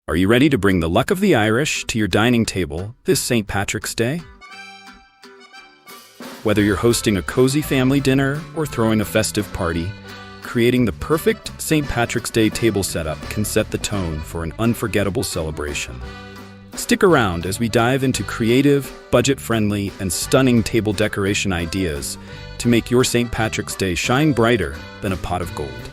Are you ready to bring the luck of the Irish to your dining table this St. Patrick's Day? Whether you're hosting a cozy family dinner or throwing a festive party, creating the perfect St. Patrick's Day table setup can set the tone for an unforgettable celebration. Stick around as we dive into creative, budget-friendly, and stunning table decoration ideas to make your St. Patrick's Day shine brighter than a pot of gold.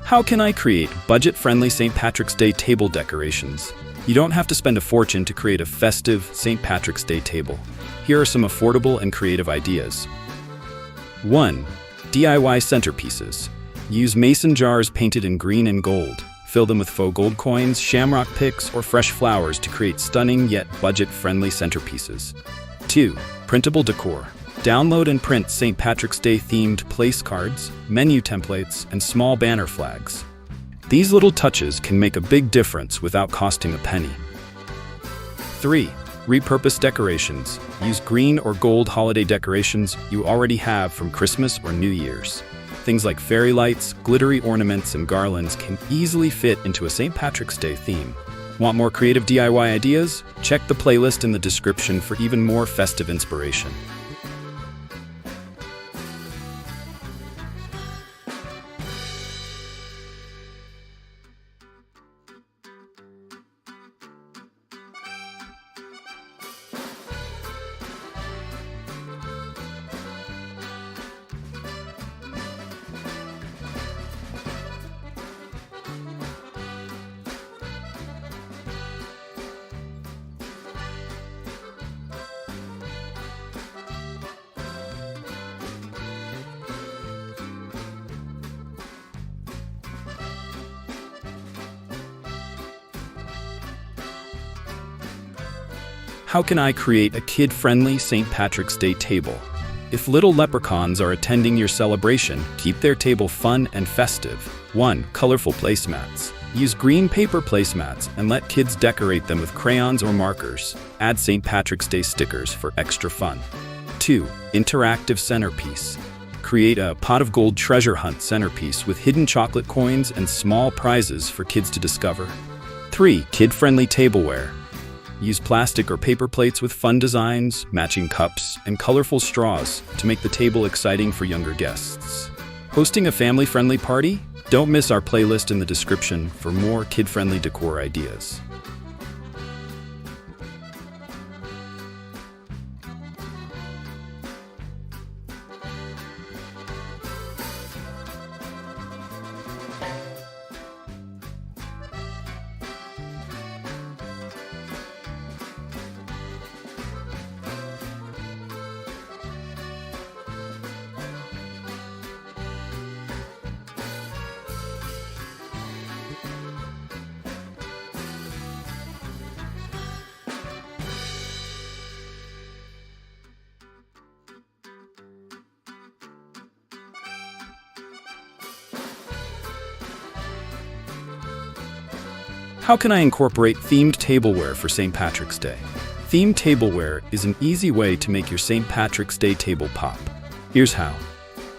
How can I create budget-friendly St. Patrick's Day table decorations? You don't have to spend a fortune to create a festive St. Patrick's Day table. Here are some affordable and creative ideas. 1. DIY centerpieces. Use mason jars painted in green and gold. Fill them with faux gold coins, shamrock picks, or fresh flowers to create stunning yet budget-friendly centerpieces. 2. Printable decor. Download and print St. Patrick's Day themed place cards, menu templates, and small banner flags. These little touches can make a big difference without costing a penny. 3. Repurpose decorations. Use green or gold holiday decorations you already have from Christmas or New Year's. Things like fairy lights, glittery ornaments, and garlands can easily fit into a St. Patrick's Day theme. Want more creative DIY ideas? Check the playlist in the description for even more festive inspiration. How can I create a kid-friendly St. Patrick's Day table? If little leprechauns are attending your celebration, keep their table fun and festive. 1. Colorful placemats. Use green paper placemats and let kids decorate them with crayons or markers. Add St. Patrick's Day stickers for extra fun. 2. Interactive centerpiece. Create a pot of gold treasure hunt centerpiece with hidden chocolate coins and small prizes for kids to discover. 3. Kid-friendly tableware. Use plastic or paper plates with fun designs, matching cups, and colorful straws to make the table exciting for younger guests. Hosting a family-friendly party? Don't miss our playlist in the description for more kid-friendly decor ideas. How can I incorporate themed tableware for St. Patrick's Day? Themed tableware is an easy way to make your St. Patrick's Day table pop. Here's how.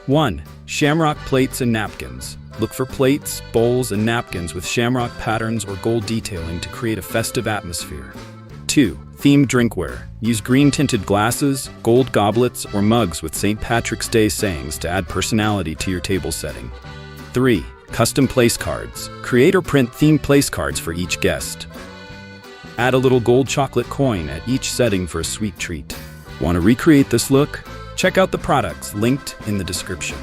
1. Shamrock plates and napkins. Look for plates, bowls, and napkins with shamrock patterns or gold detailing to create a festive atmosphere. 2. Themed drinkware. Use green-tinted glasses, gold goblets, or mugs with St. Patrick's Day sayings to add personality to your table setting. 3. Custom place cards. Create or print themed place cards for each guest. Add a little gold chocolate coin at each setting for a sweet treat. Want to recreate this look? Check out the products linked in the description.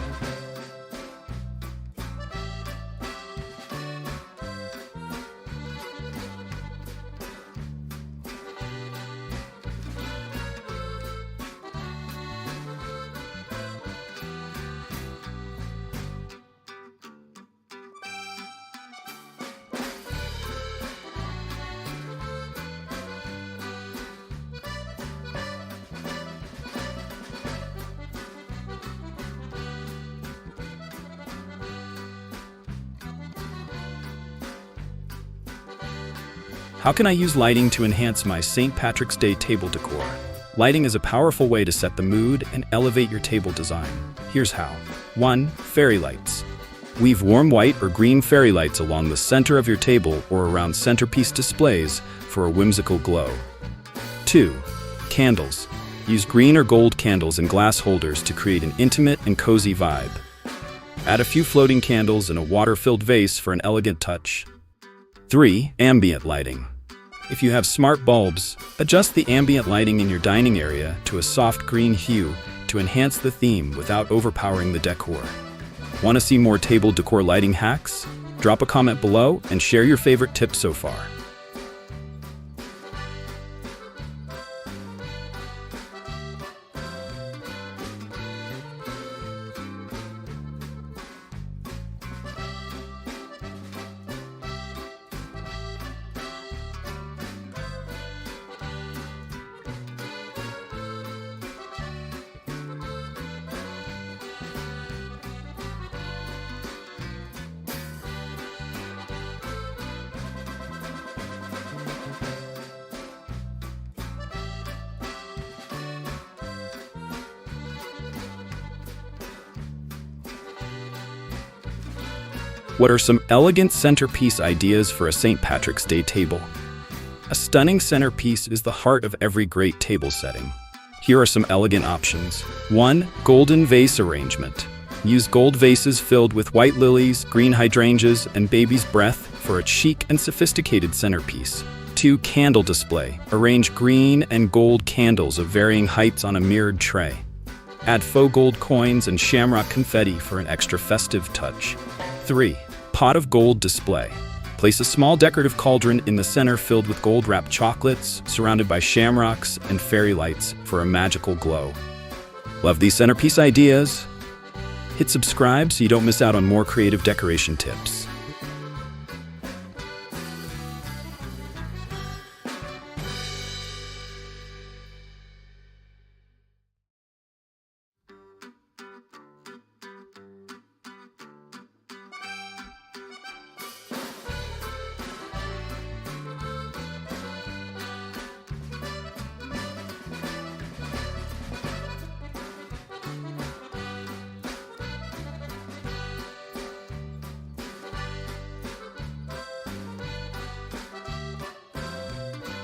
How can I use lighting to enhance my St. Patrick's Day table decor? Lighting is a powerful way to set the mood and elevate your table design. Here's how. 1. Fairy lights. Weave warm white or green fairy lights along the center of your table or around centerpiece displays for a whimsical glow. 2. Candles. Use green or gold candles in glass holders to create an intimate and cozy vibe. Add a few floating candles in a water-filled vase for an elegant touch. 3. Ambient lighting. If you have smart bulbs, adjust the ambient lighting in your dining area to a soft green hue to enhance the theme without overpowering the decor. Want to see more table decor lighting hacks? Drop a comment below and share your favorite tips so far. What are some elegant centerpiece ideas for a St. Patrick's Day table? A stunning centerpiece is the heart of every great table setting. Here are some elegant options. 1. Golden vase arrangement. Use gold vases filled with white lilies, green hydrangeas, and baby's breath for a chic and sophisticated centerpiece. 2. Candle display. Arrange green and gold candles of varying heights on a mirrored tray. Add faux gold coins and shamrock confetti for an extra festive touch. 3. Pot of gold display. Place a small decorative cauldron in the center filled with gold-wrapped chocolates, surrounded by shamrocks and fairy lights for a magical glow. Love these centerpiece ideas? Hit subscribe so you don't miss out on more creative decoration tips.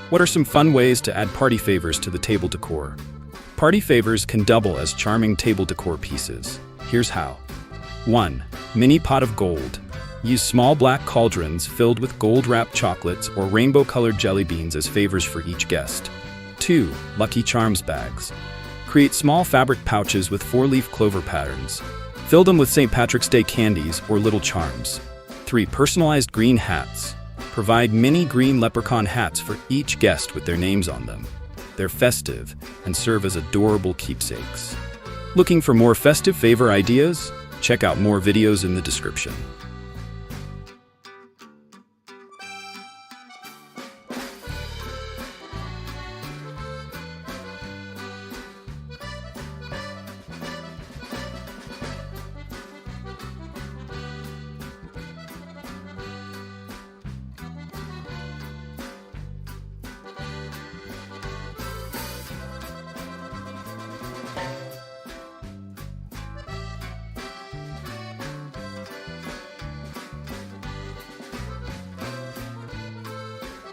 What are some fun ways to add party favors to the table decor? Party favors can double as charming table decor pieces. Here's how. 1. Mini pot of gold. Use small black cauldrons filled with gold-wrapped chocolates or rainbow-colored jelly beans as favors for each guest. 2. Lucky Charms bags. Create small fabric pouches with 4-leaf clover patterns. Fill them with St. Patrick's Day candies or little charms. 3. Personalized green hats. Provide mini green leprechaun hats for each guest with their names on them. They're festive and serve as adorable keepsakes. Looking for more festive favor ideas? Check out more videos in the description.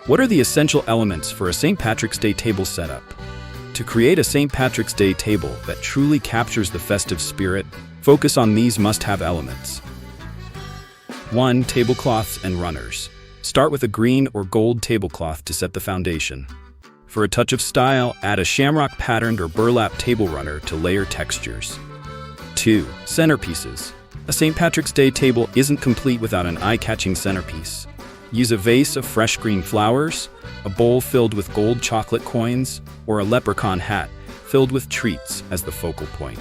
What are the essential elements for a St. Patrick's Day table setup? To create a St. Patrick's Day table that truly captures the festive spirit, focus on these must-have elements. 1. Tablecloths and runners. Start with a green or gold tablecloth to set the foundation. For a touch of style, add a shamrock patterned or burlap table runner to layer textures. 2. Centerpieces. A St. Patrick's Day table isn't complete without an eye-catching centerpiece. Use a vase of fresh green flowers, a bowl filled with gold chocolate coins, or a leprechaun hat filled with treats as the focal point.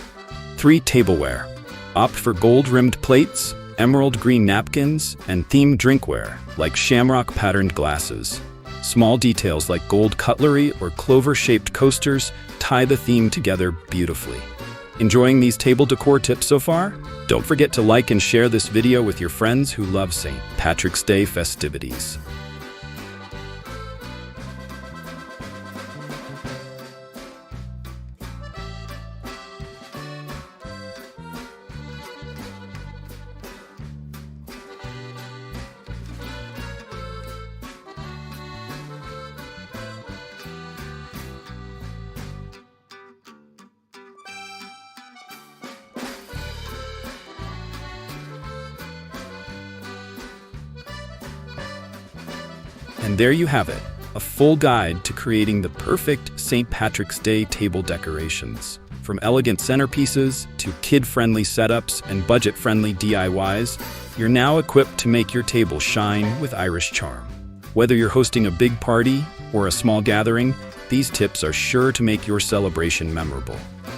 3. Tableware. Opt for gold-rimmed plates, emerald green napkins, and themed drinkware like shamrock-patterned glasses. Small details like gold cutlery or clover-shaped coasters tie the theme together beautifully. Enjoying these table decor tips so far? Don't forget to like and share this video with your friends who love St. Patrick's Day festivities. And there you have it, a full guide to creating the perfect St. Patrick's Day table decorations. From elegant centerpieces to kid-friendly setups and budget-friendly DIYs, you're now equipped to make your table shine with Irish charm. Whether you're hosting a big party or a small gathering, these tips are sure to make your celebration memorable.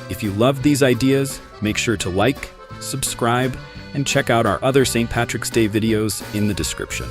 If you love these ideas, make sure to like, subscribe, and check out our other St. Patrick's Day videos in the description.